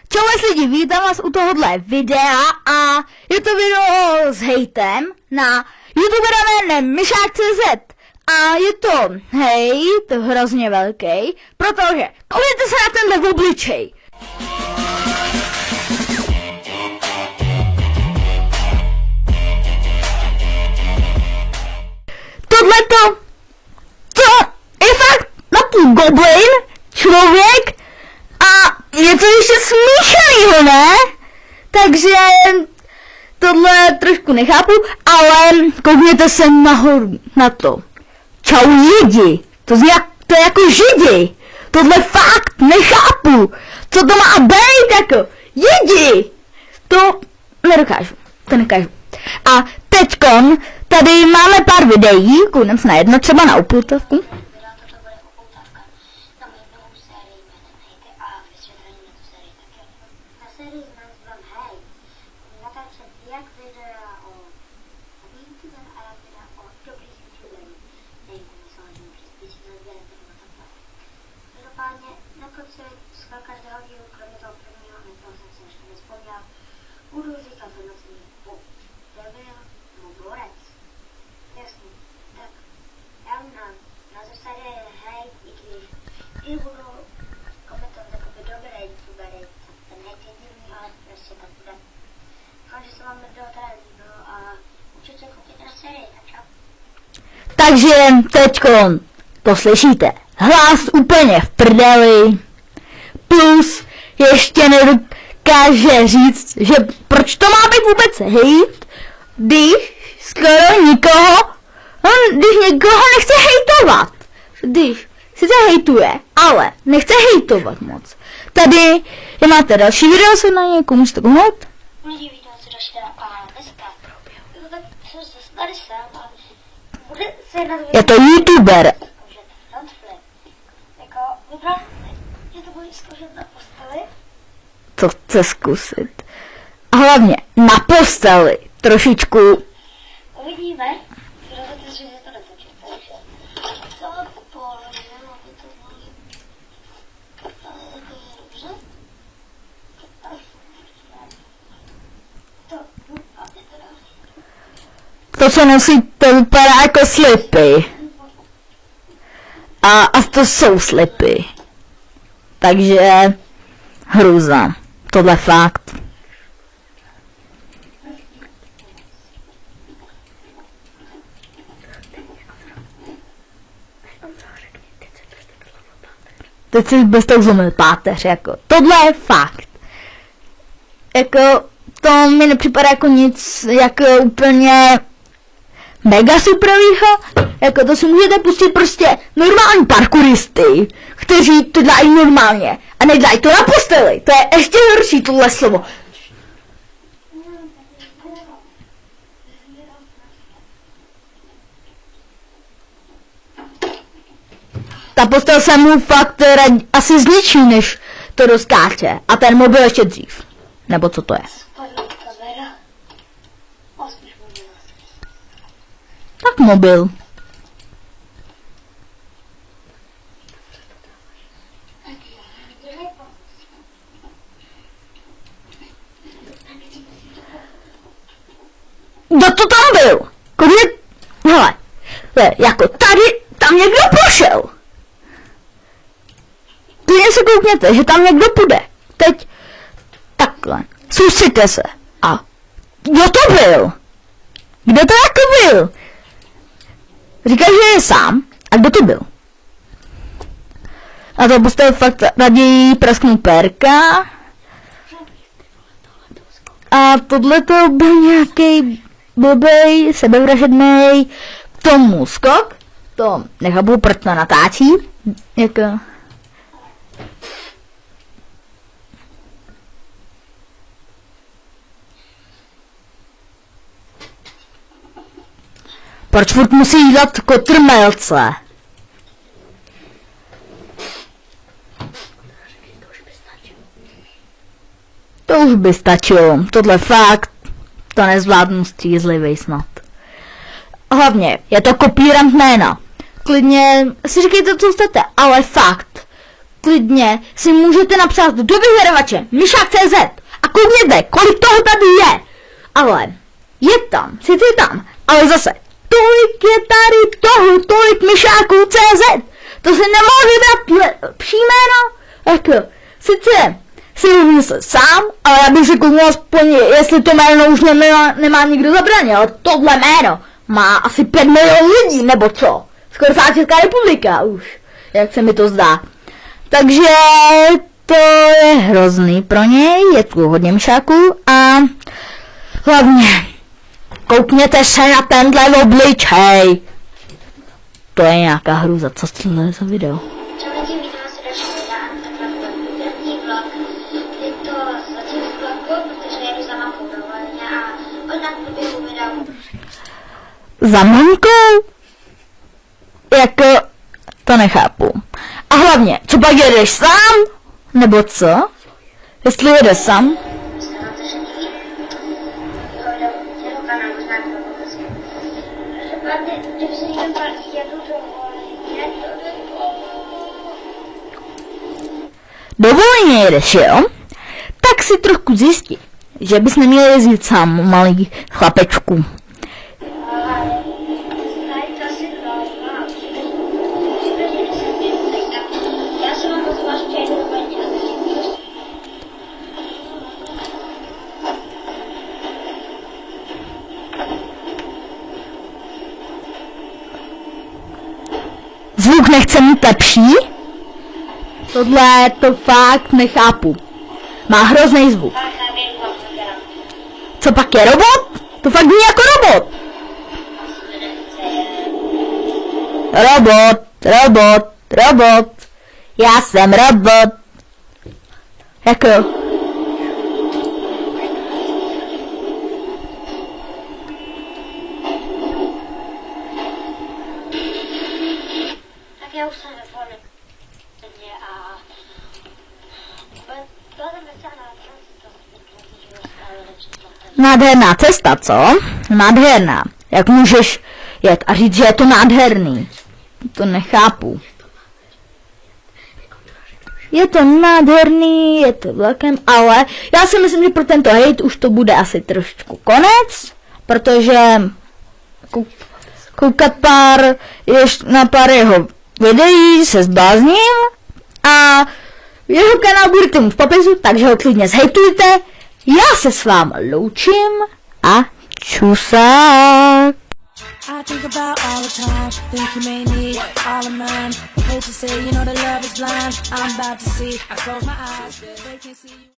Čau lidi, vítám vás u tohohle videa a je to video s hejtem na youtubera jménem Myšák.cz a je to hejt hrozně velký, protože koukněte se na tenhle obličej. Tohleto, to je fakt napůl goblin, člověk a je to ještě smíšenýho, ne? Takže tohle trošku nechápu, ale koukněte se nahoru na to. Čau lidi, to je jako židi. Tohle fakt nechápu. Co to má být jako jidi? To nedokážu. A teďkon tady máme pár videí, koukneme se na jedno, třeba na upoutávku. Každého dílu, kromě toho prvního, na toho jsem se ještě nespomněl, budu říkat hodnocení po debil nebo borec. Jasný. Tak já na zásadě hejt, i když budu komentovat jakoby dobré youtubery, tak ten hejt je divný, ale prostě tak bude. Doufám, že se vám video teda líbilo a určitě koukněte na sérii. Tak čau. Takže teďkon to slyšíte. Hlas úplně v prdeli. Plus ještě nedokáže říct, že proč to má být vůbec hejt, když skoro nikoho nechce hejtovat. Když sice hejtuje, ale nechce hejtovat moc. Tady máte další video, se na něj můžete kouknout. Je to youtuber. To chce zkusit. A hlavně na posteli trošičku. Uvidíme, kdo to že to netočí. Takže to položím, aby to bylo dobře. To, co nosí, to vypadá jako slipy. A to jsou slipy. Takže hruza. Tohle fakt. Teď si bez toho zlomil páteř, jako. Tohle je fakt. Jako, to mi nepřipadá jako nic, jako úplně mega superovýho, jako to si můžete pustit prostě normální parkouristy, kteří to dělají normálně a nedělají to na posteli, to je ještě horší tohle slovo. Ta postel se mu fakt asi zničí, než to rozkáče a ten mobil ještě dřív, nebo co to je. Tak mobil. Kdo to tam byl? Hele, jako tady, tam někdo prošel. Klidně se koukněte, že tam někdo půjde. Teď, takhle, soustřeďte se. A kdo to byl? Kdo to jako byl? Říká, že je sám. A kdo to byl? A to prostě fakt raději prasknu pérka. A tohle to byl nějaký blbej, sebevražednej, k tomu skok. To nechápu, proč to natáčí. Jako... Proč furt musí dělat kotrmelce? To už by stačilo. Tohle fakt, to nezvládnu střízlivý snad. Hlavně, je to kopírant jména. Klidně si říkejte, co chcete, ale fakt. klidně si můžete napsat do vyhledávače Myšák.cz a koukněte, kolik toho tady je. Ale je tam, sice je tam, ale zase, tolik je tady toho, tolik Myšáků.cz. To si nemohl vybrat příjmeno, jako, sice si ho vymyslel sám, ale já bych si kouknul aspoň, jestli to jméno už nemá nikdo zabraně, ale tohle jméno má asi 5 milionů lidí, nebo co? Skoro celá Česká republika už, jak se mi to zdá. Takže to je hrozný pro něj, je tu hodně myšáků a hlavně koukněte se na tenhle obličej. To je nějaká hruza, co tohle je za video? Čau, vítám vás u dalšího videa, takhle první vlog. Je to zatím v vlaku, protože jedu za mamkou dovoleně a možná v průběhu videa. Za mamkou? Jako, to nechápu. A hlavně, co pak jedeš sám? Nebo co? Jestli jedeš sám? Myslím, že to líbí. Jeho kanál možná k tomu vůbec. Hlavně, kdyby se někdo pár jedu dovoleně, Dovoleně jedeš, jo? Tak si trochu zjistí, že bys neměl jezdit sám, malý chlapečku. Zvuk nechce mít lepší? Tohle to fakt nechápu. Má hrozný zvuk. Co pak je robot? To fakt není jako robot. Robot. Já jsem robot. Jako. Tak já už jsem ve formě a byla tam docela Nádherná cesta, co? Nádherná. Jak můžeš jet a říct, že je to nádherný? To nechápu. Je to nádherný, je to vlakem, ale já si myslím, že pro tento hate už to bude asi trošičku konec, protože koukat na pár jeho videí se zblázním a jeho kanál budete mít v popisu, takže ho klidně zhejtujte. Já se s vámi loučím a čusák. I think about all the time, think you may need all of mine. Hate to say, you know that love is blind. I'm about to see, I close my eyes, they can see you.